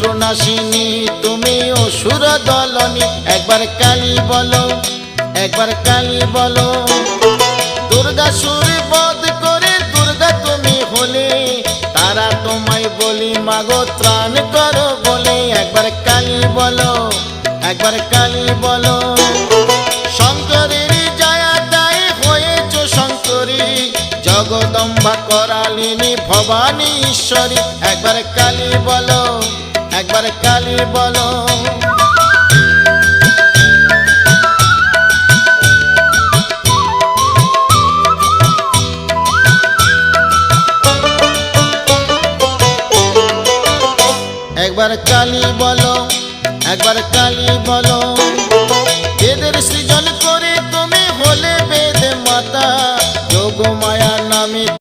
শত্রুনাশিনী তুমি অসুর দলনী। একবার কালী বলো, একবার কালী বলো। দুর্গাসুর বধ করে দুর্গা তুমি হলে, তারা তোমায় বলি মাগো ত্রাণ করো বলে। একবার কালী বলো, একবার কালী বলো। শঙ্করের জয়াদায় হয়েছ শঙ্করী, জগদম্বা করালিনী ভবানী ঈশ্বরী। একবার কালী বলো, একবার কালী বলো। একবার কালী বলো, একবার কালী বলো।